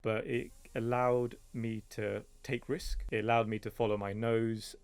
but it allowed me to take risk. It allowed me to follow my nose,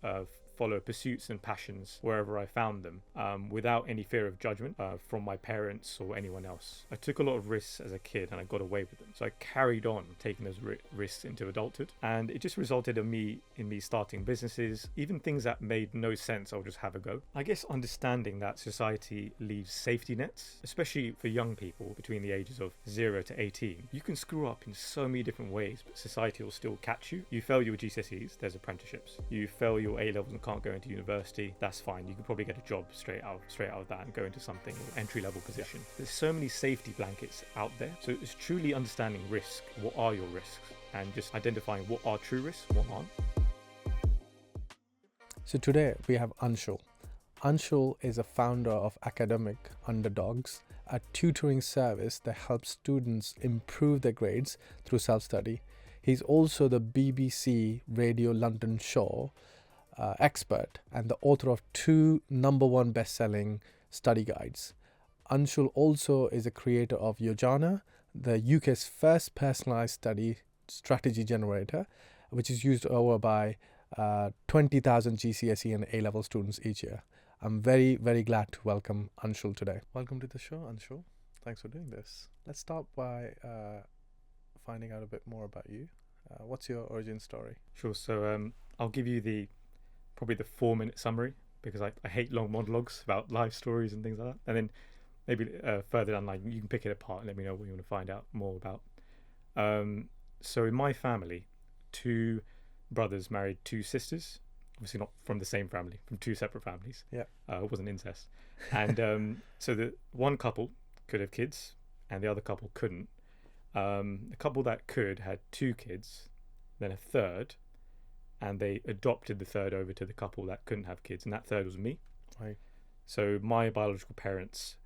follow pursuits and passions wherever I found them, without any fear of judgment from my parents or anyone else. I took a lot of risks as a kid and I got away with them. So I carried on taking those risks into adulthood, and it just resulted in me starting businesses, even things that made no sense. I'll just have a go. I guess understanding that society leaves safety nets, especially for young people between the ages of 0 to 18. You can screw up in so many different ways, but society will still catch you. You fail your GCSEs, there's apprenticeships. You fail your A-levels and can't go into university, that's fine. You can probably get a job straight out of that and go into something entry-level position. There's so many safety blankets out there. So it's truly understanding risk. What are your risks? And just identifying what are true risks, what aren't. So today we have Anshul. Anshul is a founder of Academic Underdogs, a tutoring service that helps students improve their grades through self-study. He's also the BBC Radio London show expert and the author of 2 #1 best-selling study guides. Anshul also is a creator of Yojana, the UK's first personalised study strategy generator, which is used over by 20,000 GCSE and A-level students each year. I'm very, very glad to welcome Anshul today. Welcome to the show, Anshul. Thanks for doing this. Let's start by finding out a bit more about you. What's your origin story? Sure. So I'll give you probably the 4-minute summary, because I hate long monologues about life stories and things like that. And then maybe further down the line, you can pick it apart and let me know what you want to find out more about. So in my family, 2 brothers married 2 sisters. Obviously not from the same family, from 2 separate families. Yeah. It wasn't incest. And so the one couple could have kids and the other couple couldn't. The couple that could had 2 kids, then a third, and they adopted the third over to the couple that couldn't have kids, and that third was me. Right. So my biological parents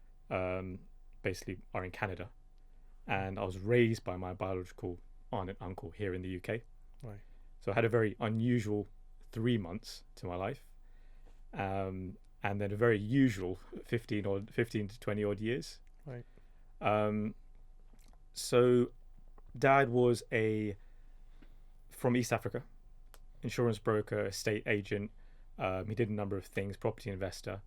basically are in Canada, and I was raised by my biological aunt and uncle here in the UK. Right. So I had a very unusual 3 months to my life, and then a very usual 15 to 20 odd years. Right. So dad was from East Africa, insurance broker, estate agent. He did a number of things, property investor.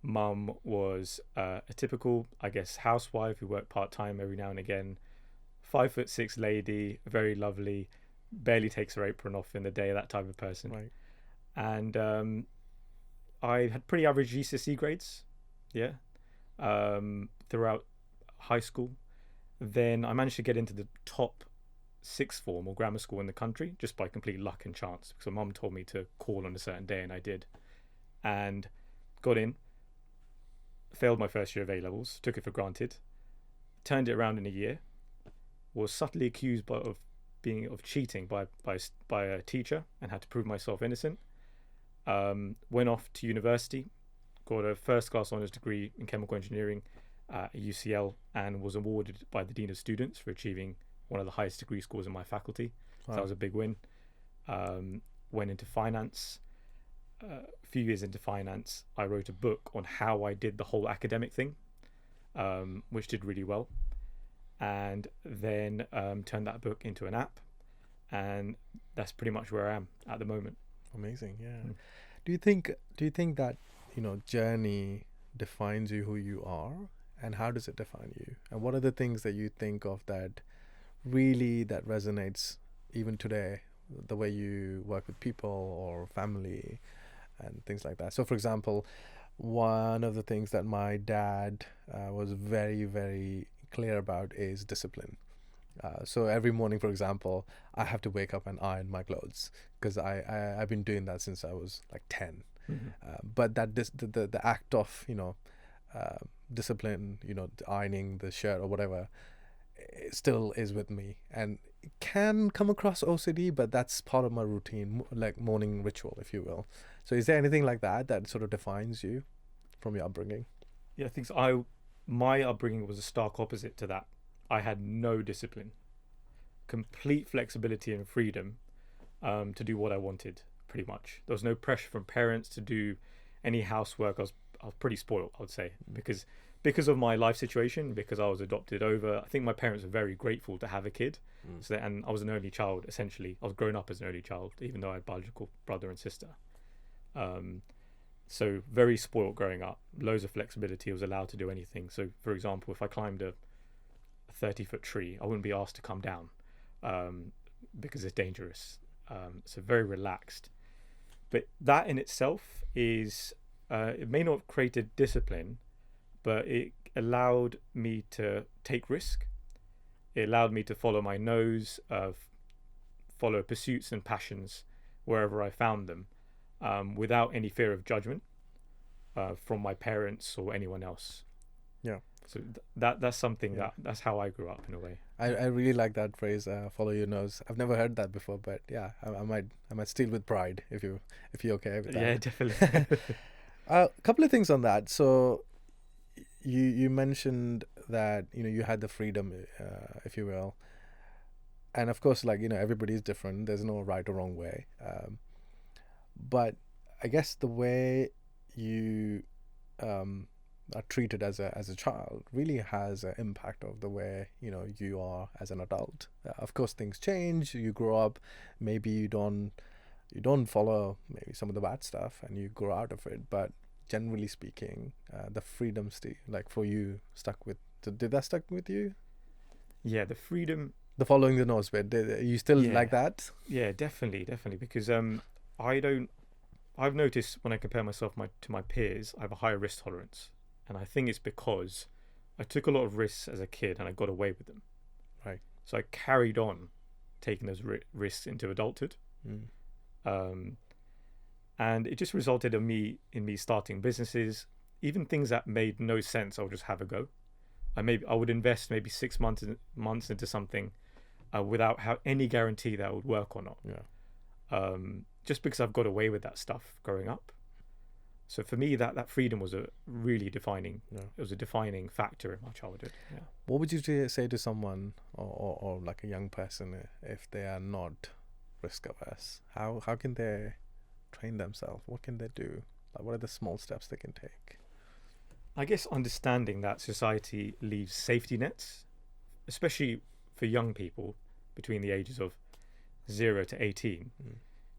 Mum was a typical, I guess, housewife who worked part-time every now and again. 5'6" lady, very lovely, barely takes her apron off in the day, that type of person. Right. And I had pretty average GCSE grades, throughout high school. Then I managed to get into the top 6th form or grammar school in the country just by complete luck and chance, because my mum told me to call on a certain day, and I did, and got in. Failed my first year of A-levels, took it for granted, turned it around in a year, was subtly accused of cheating by a teacher, and had to prove myself innocent. Went off to university, got a first-class honours degree in chemical engineering at UCL, and was awarded by the Dean of Students for achieving one of the highest degree scores in my faculty. So that was a big win. Went into finance. A few years into finance, I wrote a book on how I did the whole academic thing, which did really well. And then turned that book into an app, and that's pretty much where I am at the moment. Amazing. Yeah. Do you think that, journey defines you, who you are, and how does it define you? And what are the things that you think of that resonates even today, the way you work with people or family and things like that? So for example, one of the things that my dad was very, very clear about is discipline. So every morning, for example, I have to wake up and iron my clothes, because I've been doing that since I was like 10. Mm-hmm. But that the act of discipline, ironing the shirt or whatever, it still is with me, and it can come across OCD, but that's part of my routine, like morning ritual, if you will. So is there anything like that sort of defines you from your upbringing? Yeah, I think so. My upbringing was a stark opposite to that. I had no discipline, complete flexibility and freedom to do what I wanted, pretty much. There was no pressure from parents to do any housework. I was pretty spoiled, I would say, because because of my life situation, because I was adopted over, I think my parents were very grateful to have a kid. And I was an only child, essentially. I was grown up as an only child, even though I had a biological brother and sister. So very spoilt growing up, loads of flexibility. I was allowed to do anything. So, for example, if I climbed a 30-foot tree, I wouldn't be asked to come down because it's dangerous. So very relaxed. But that in itself is, it may not have created discipline, but it allowed me to take risk. It allowed me to follow my nose, follow pursuits and passions wherever I found them, without any fear of judgment from my parents or anyone else. Yeah. So that's something that's how I grew up in a way. I really like that phrase, follow your nose. I've never heard that before, but yeah, I might steal with pride if you're okay with that. Yeah, definitely. A couple of things on that. So you mentioned that you had the freedom, if you will, and of course, like everybody's different. There's no right or wrong way, but I guess the way you are treated as a child really has an impact of the way you are as an adult. Of course, things change. You grow up. Maybe you don't follow maybe some of the bad stuff, and you grow out of it. But generally speaking, the freedom like for you stuck with. Did that stuck with you? Yeah, the freedom. The following the nose bit. You still like that? Yeah, definitely, because I've noticed when I compare myself to my peers, I have a higher risk tolerance. And I think it's because I took a lot of risks as a kid and I got away with them. Right. So I carried on taking those risks into adulthood. And it just resulted in me starting businesses, even things that made no sense. I would just have a go. I would invest maybe 6 months into something without any guarantee that it would work or not. Yeah. Just because I've got away with that stuff growing up. So for me, that freedom was a really defining. Yeah. It was a defining factor in my childhood. Yeah. What would you say to someone or like a young person if they are not risk averse? How can they train themselves? What can they do? Like, what are the small steps they can take? I guess understanding that society leaves safety nets, especially for young people between the ages of 0 to 18.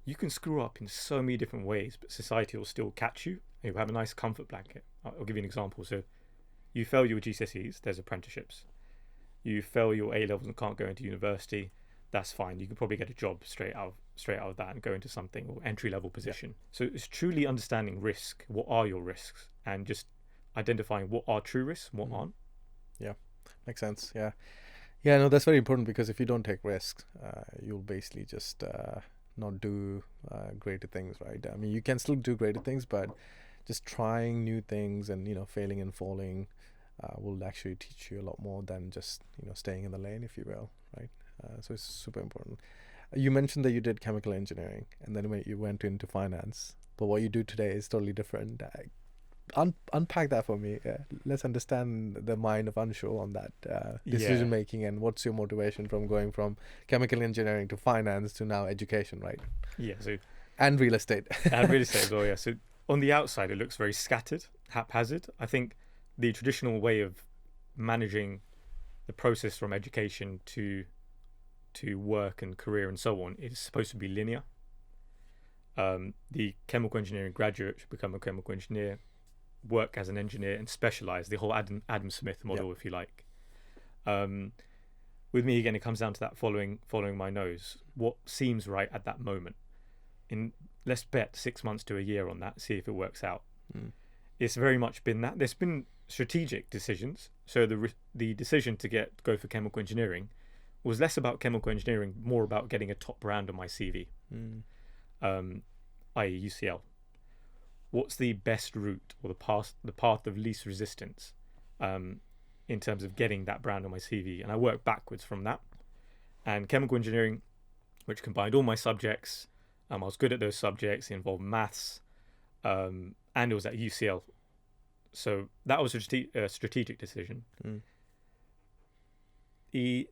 You can screw up in so many different ways, but society will still catch you. You have a nice comfort blanket. I'll give you an example. So you fail your GCSEs, there's apprenticeships. You fail your A-levels and can't go into university, that's fine. You can probably get a job straight out of that and go into something or entry-level position. Yeah. So it's truly understanding risk. What are your risks? And just identifying what are true risks and what aren't. Yeah, makes sense. Yeah, no, that's very important, because if you don't take risks, you'll basically just not do greater things, right? I mean, you can still do greater things, but just trying new things and failing and falling will actually teach you a lot more than just staying in the lane, if you will, right? So it's super important. You mentioned that you did chemical engineering and then when you went into finance, but what you do today is totally different. Unpack that for me. Let's understand the mind of Anshul on that decision making, and what's your motivation from going from chemical engineering to finance to now education, right? Yeah. So and real estate. And real estate as well. Yeah. So on the outside, it looks very scattered, haphazard. I think the traditional way of managing the process from education to work and career and so on is supposed to be linear. The chemical engineering graduate should become a chemical engineer, work as an engineer and specialize, the whole Adam Smith model, if you like. With me, again, it comes down to that following my nose, what seems right at that moment. Let's bet 6 months to a year on that, see if it works out. It's very much been that. There's been strategic decisions. So the decision to go for chemical engineering was less about chemical engineering, more about getting a top brand on my CV, i.e. UCL. What's the best route or the path of least resistance in terms of getting that brand on my CV? And I worked backwards from that. And chemical engineering, which combined all my subjects, I was good at those subjects, it involved maths, and it was at UCL. So that was a strategic decision. The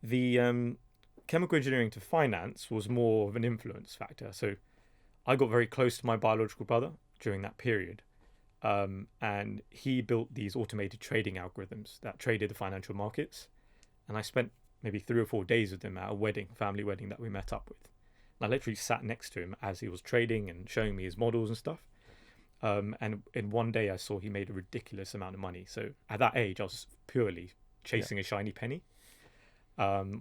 chemical engineering to finance was more of an influence factor. So I got very close to my biological brother during that period. and he built these automated trading algorithms that traded the financial markets. And I spent maybe 3 or 4 days with him at a wedding, family wedding that we met up with. And I literally sat next to him as he was trading and showing me his models and stuff. And in one day, I saw he made a ridiculous amount of money. So at that age, I was purely chasing a shiny penny,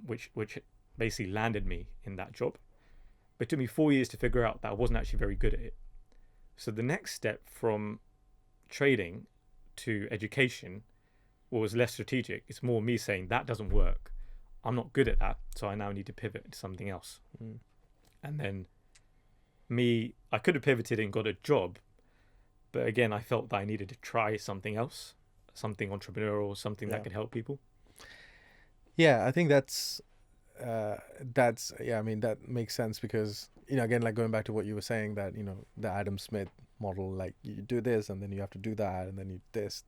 which basically landed me in that job. But it took me 4 years to figure out that I wasn't actually very good at it. So the next step from trading to education was less strategic. It's more me saying that doesn't work. I'm not good at that, so I now need to pivot to something else. And then I could have pivoted and got a job, but again, I felt that I needed to try something else, something entrepreneurial, something that could help people. Yeah, I think that's yeah, I mean, that makes sense because, again, like going back to what you were saying, that, the Adam Smith model, like you do this and then you have to do that and then you this,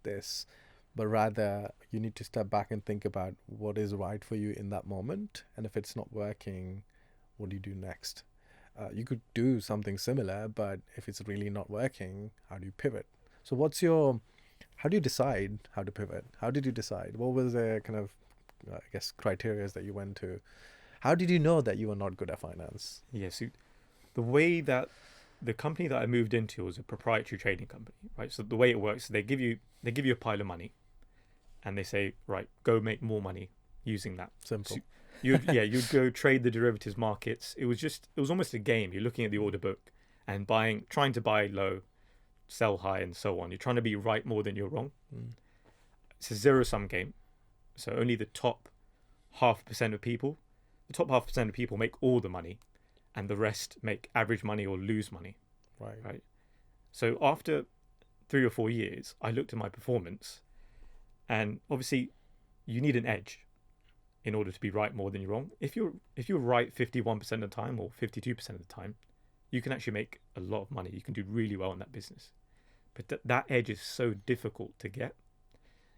but rather you need to step back and think about what is right for you in that moment. And if it's not working, what do you do next? You could do something similar, but if it's really not working, how do you pivot? So how do you decide how to pivot? How did you decide? What was the kind of, I guess, criteria that you went to? How did you know that you were not good at finance? Yeah, so the way that the company that I moved into was a proprietary trading company, right? So the way it works, they give you a pile of money, and they say, right, go make more money using that. Simple. So you'd go trade the derivatives markets. It was almost a game. You're looking at the order book and trying to buy low, sell high, and so on. You're trying to be right more than you're wrong. It's a zero-sum game. So only the top 0.5% of people make all the money, and the rest make average money or lose money. Right. So after 3 or 4 years, I looked at my performance, and obviously, you need an edge in order to be right more than you're wrong. If you're right 51% of the time or 52% of the time, you can actually make a lot of money. You can do really well in that business. But that edge is so difficult to get.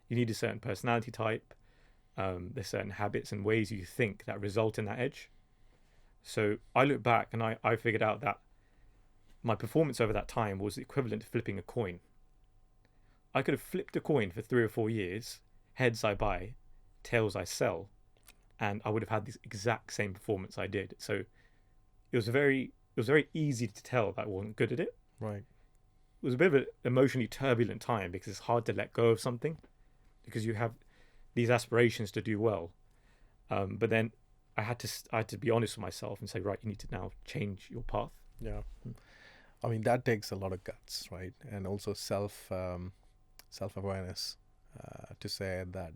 You need a certain personality type. There's certain habits and ways you think that result in that edge. So I look back and I figured out that my performance over that time was equivalent to flipping a coin. I could have flipped a coin for 3 or 4 years. Heads I buy, tails I sell, and I would have had this exact same performance I did. So it was very easy to tell that I wasn't good at it. Right. It was a bit of an emotionally turbulent time because it's hard to let go of something because you have these aspirations to do well. But then I had to be honest with myself and say, right, you need to now change your path. Yeah. I mean, that takes a lot of guts, right? And also self-awareness to say that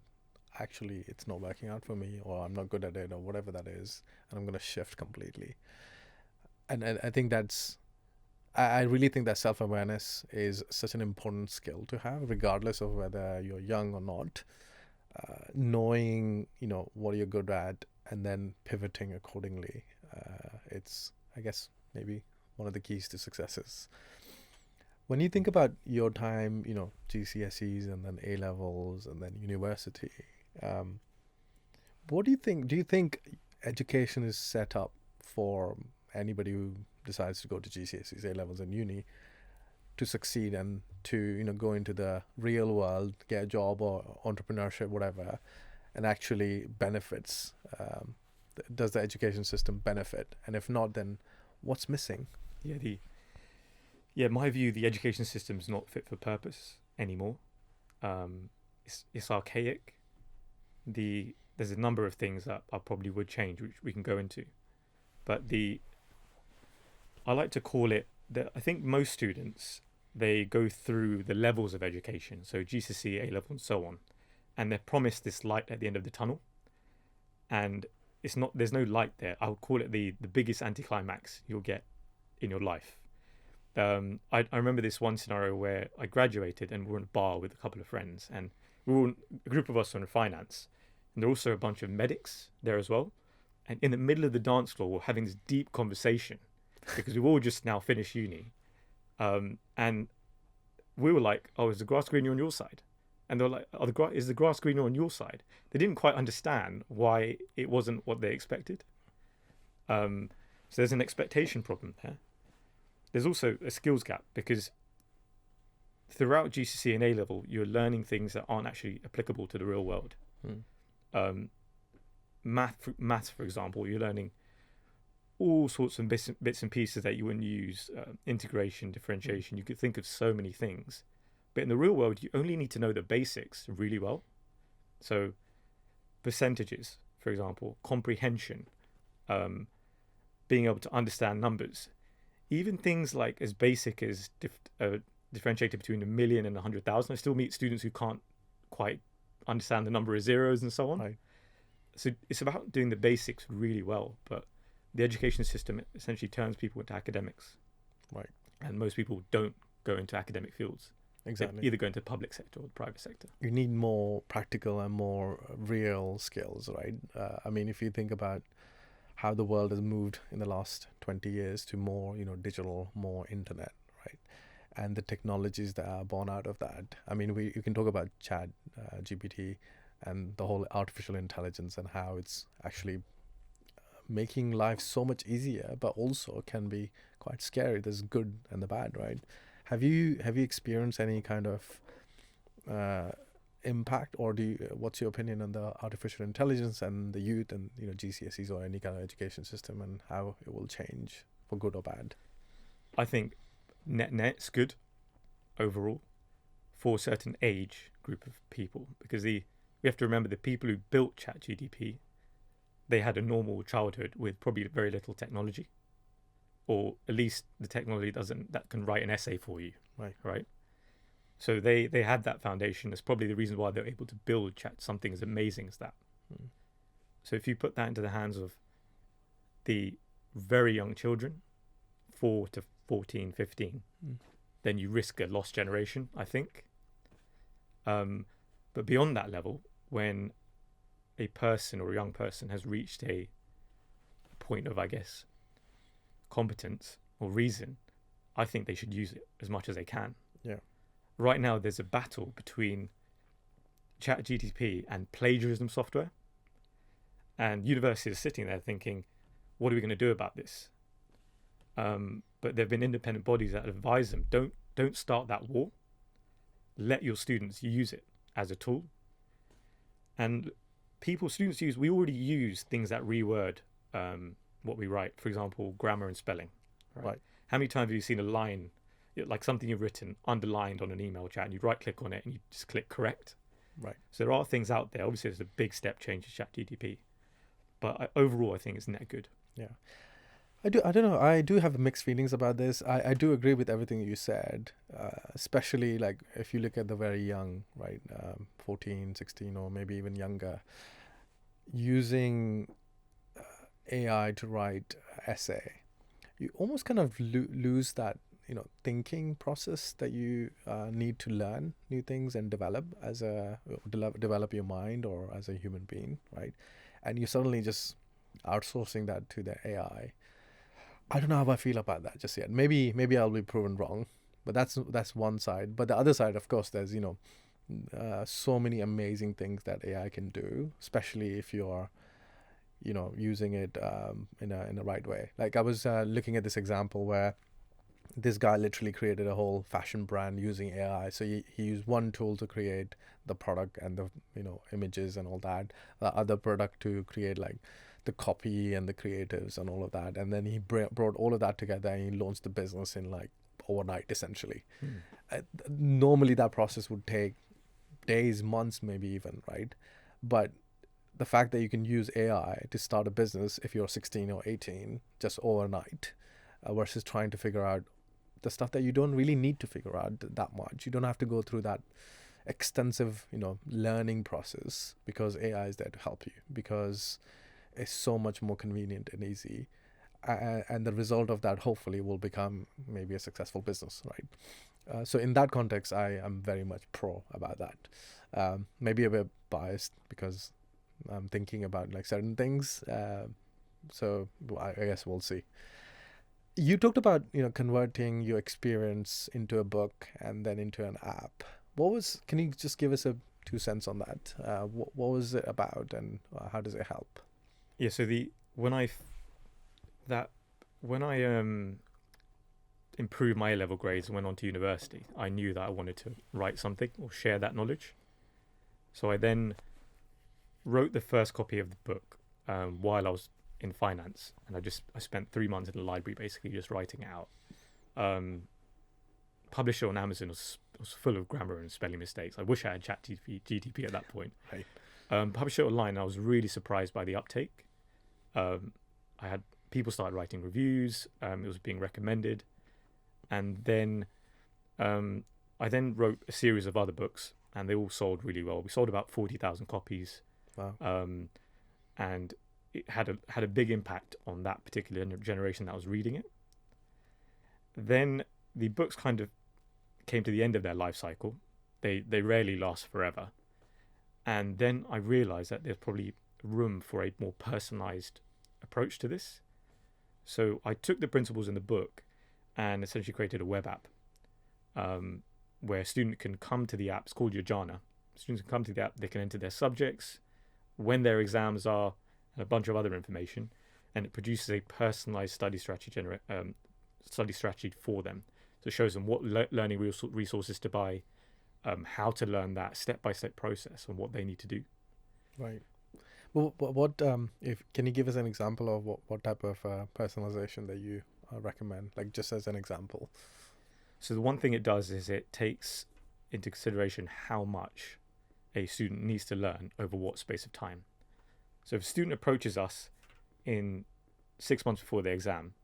actually it's not working out for me, or I'm not good at it, or whatever that is, and I'm going to shift completely. And I think I really think that self-awareness is such an important skill to have, regardless of whether you're young or not. Knowing, what you're good at and then pivoting accordingly. It's, I guess, maybe one of the keys to successes. When you think about your time, GCSEs and then A-levels and then university, what do you think? Do you think education is set up for anybody who decides to go to GCSEs, A-levels and uni to succeed and to, go into the real world, get a job or entrepreneurship, whatever, and actually benefits? Does the education system benefit? And if not, then what's missing? My view, the education system is not fit for purpose anymore. It's archaic. There's a number of things that I probably would change, which we can go into. But I like to call it that I think most students, they go through the levels of education, so GCSE, A-Level, and so on, and they're promised this light at the end of the tunnel, and there's no light there. I would call it the biggest anticlimax you'll get in your life. I remember this one scenario where I graduated and we were in a bar with a couple of friends, and a group of us were in finance, and there were also a bunch of medics there as well, and in the middle of the dance floor we're having this deep conversation because we've all just now finished uni. And we were like, oh, is the grass greener on your side? And they were like, is the grass greener on your side? They didn't quite understand why it wasn't what they expected. So there's an expectation problem there. There's also a skills gap because throughout GCSE and A-Level, you're learning things that aren't actually applicable to the real world. Um, maths, for example, you're learning all sorts of bits and pieces that you wouldn't use. Integration, differentiation. You could think of so many things, but in the real world, you only need to know the basics really well. So, percentages, for example, comprehension, being able to understand numbers, even things like as basic as differentiated between 1,000,000 and 100,000. I still meet students who can't quite understand the number of zeros and so on. Right. So it's about doing the basics really well, but the education system essentially turns people into academics. Right. And most people don't go into academic fields. Exactly. They either go into the public sector or the private sector. You need more practical and more real skills, right? I mean, if you think about how the world has moved in the last 20 years to more, digital, more internet, right? And the technologies that are born out of that. I mean, you can talk about Chat GPT and the whole artificial intelligence and how it's actually making life so much easier, but also can be quite scary. There's good and the bad, right? Have you experienced any kind of impact, or what's your opinion on the artificial intelligence and the youth and GCSEs or any kind of education system and how it will change for good or bad? I think net's good overall for a certain age group of people, because we have to remember the people who built ChatGPT, they had a normal childhood with probably very little technology, or at least the technology that can write an essay for you. Right. So they had that foundation. That's probably the reason why they're able to build something as amazing as that. So if you put that into the hands of the very young children, 4 to 14, 15, then you risk a lost generation, I think. But beyond that level, when a person or a young person has reached a point of, I guess, competence or reason, I think they should use it as much as they can. Yeah. Right now, there's a battle between ChatGPT and plagiarism software, and universities are sitting there thinking, "What are we going to do about this?" But there've been independent bodies that advise them, don't start that war. Let your students use it as a tool. And we already use things that reword what we write. For example, grammar and spelling. Right. How many times have you seen a line, like something you've written, underlined on an email chat, and you right click on it and you just click correct? Right. So there are things out there. Obviously, there's a big step change to ChatGPT, but overall, I think it's net good. Yeah. I don't know. I do have mixed feelings about this. I do agree with everything you said, especially like if you look at the very young, right, 14, 16, or maybe even younger, using AI to write essay, you almost kind of lose that, thinking process that you need to learn new things and develop develop your mind or as a human being, right? And you suddenly just outsourcing that to the AI. I don't know how I feel about that just yet. Maybe I'll be proven wrong, but that's one side. But the other side, of course, there's so many amazing things that AI can do, especially if you're using it in a right way. Like I was looking at this example where this guy literally created a whole fashion brand using AI. So he used one tool to create the product and the images and all that, the other product to create like the copy and the creatives and all of that, and then he brought all of that together and he launched the business in like overnight, essentially. Normally that process would take days, months, maybe even, right? But the fact that you can use AI to start a business if you're 16 or 18 just overnight, versus trying to figure out the stuff that you don't really need to figure out that much. You don't have to go through that extensive learning process, because AI is there to help you, because it's so much more convenient and easy, and the result of that hopefully will become maybe a successful business, right? So in that context, I am very much pro about that. Maybe a bit biased because I'm thinking about like certain things, so I guess we'll see. You talked about converting your experience into a book and then into an app. Can you just give us a 2 cents on that? What was it about, and how does it help? Yeah, so when I improved my A-level grades and went on to university, I knew that I wanted to write something or share that knowledge. So I then wrote the first copy of the book while I was in finance, and I spent 3 months in the library basically just writing it out. Published it on Amazon. Was full of grammar and spelling mistakes. I wish I had ChatGPT at that point. Right. Published it online, and I was really surprised by the uptake. I had people started writing reviews. It was being recommended, and then I then wrote a series of other books, and they all sold really well. We sold about 40,000 copies. Wow. And it had a big impact on that particular generation that was reading it. Then the books kind of came to the end of their life cycle. They rarely last forever. And then I realized that there's probably room for a more personalized approach to this. So I took the principles in the book and essentially created a web app where a student can come to the app. It's called Yojana. Students can come to the app, they can enter their subjects, when their exams are, and a bunch of other information, and it produces a personalized study strategy for them. So it shows them what learning resources to buy, how to learn that step-by-step process, and what they need to do. Right. Well, what can you give us an example of what type of personalization that you recommend, like just as an example? So the one thing it does is it takes into consideration how much a student needs to learn over what space of time. So if a student approaches us in 6 months before their exam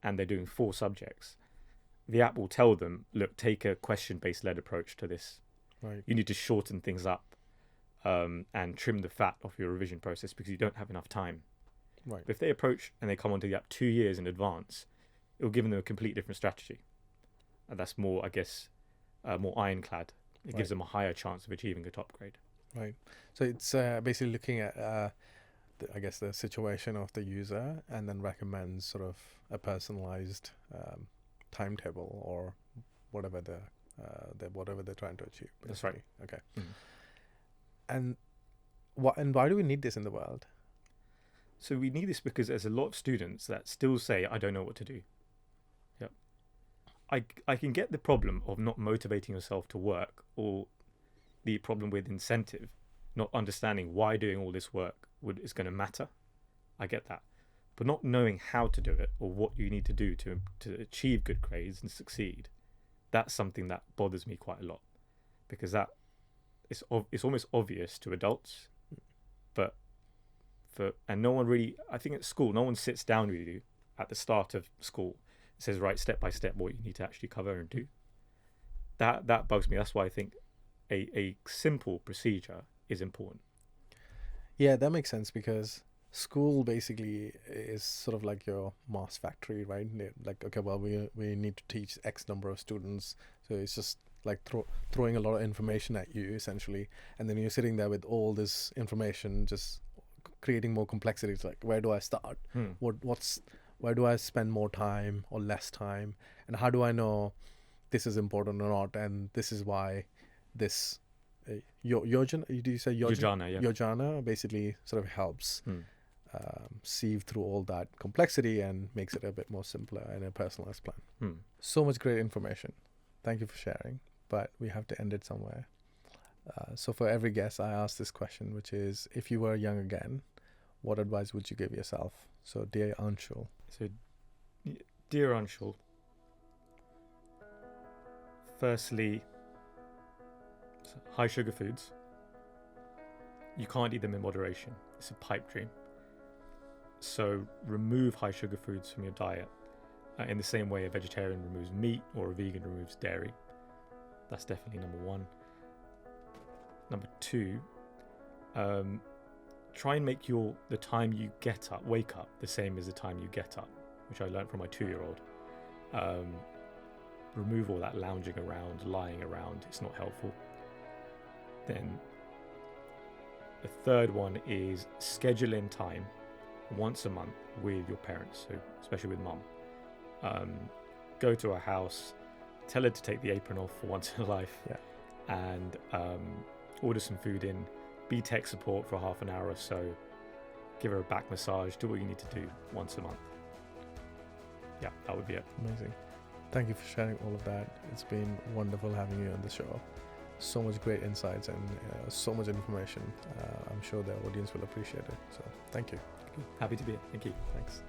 and they're doing 4 subjects, the app will tell them, look, take a question-based led approach to this. Right. You need to shorten things up and trim the fat off your revision process because you don't have enough time. Right. But if they approach and they come onto the app 2 years in advance, it will give them a complete different strategy. And that's more, I guess, more ironclad. It gives them a higher chance of achieving a top grade. Right. So it's basically looking at, the situation of the user and then recommends sort of a personalized timetable or whatever whatever they're trying to achieve. Basically. That's right. Okay. Mm. And why do we need this in the world? So we need this because there's a lot of students that still say, I don't know what to do. Yep. I can get the problem of not motivating yourself to work, or the problem with incentive, not understanding why doing all this work is going to matter. I get that. But not knowing how to do it or what you need to do to achieve good grades and succeed, that's something that bothers me quite a lot, because that it's almost obvious to adults, and no one really, I think at school, no one sits down with you at the start of school and says, right, step by step what you need to actually cover and do. That bugs me. That's why I think a simple procedure is important. Yeah, that makes sense, because school basically is sort of like your mass factory, right? Like, okay, well, we need to teach X number of students, so it's just like throwing a lot of information at you essentially, and then you're sitting there with all this information, just creating more complexity. It's like, where do I start? Where do I spend more time or less time, and how do I know this is important or not? And this is why this Yojana, do you say Yojana, yeah. Yojana basically sort of helps sieve through all that complexity and makes it a bit more simpler and a personalized plan. So much great information. Thank you for sharing, but we have to end it somewhere. So for every guest, I ask this question, which is, if you were young again, what advice would you give yourself? So dear Anshul. So dear Anshul, firstly, high sugar foods, you can't eat them in moderation. It's a pipe dream. So remove high sugar foods from your diet in the same way a vegetarian removes meat or a vegan removes dairy. That's definitely number 1. Number 2, try and make the time you wake up the same as the time you get up, which I learned from my 2-year-old. Remove all that lounging around, lying around. It's not helpful. Then the third one is schedule in time once a month with your parents, so especially with mum. Go to her house, tell her to take the apron off for once in her life, and order some food in, be tech support for half an hour or so, give her a back massage, do what you need to do once a month. Yeah, that would be it. Amazing. Thank you for sharing all of that. It's been wonderful having you on the show. So much great insights and so much information. I'm sure the audience will appreciate it. So thank you. Happy to be here. Thank you. Thanks.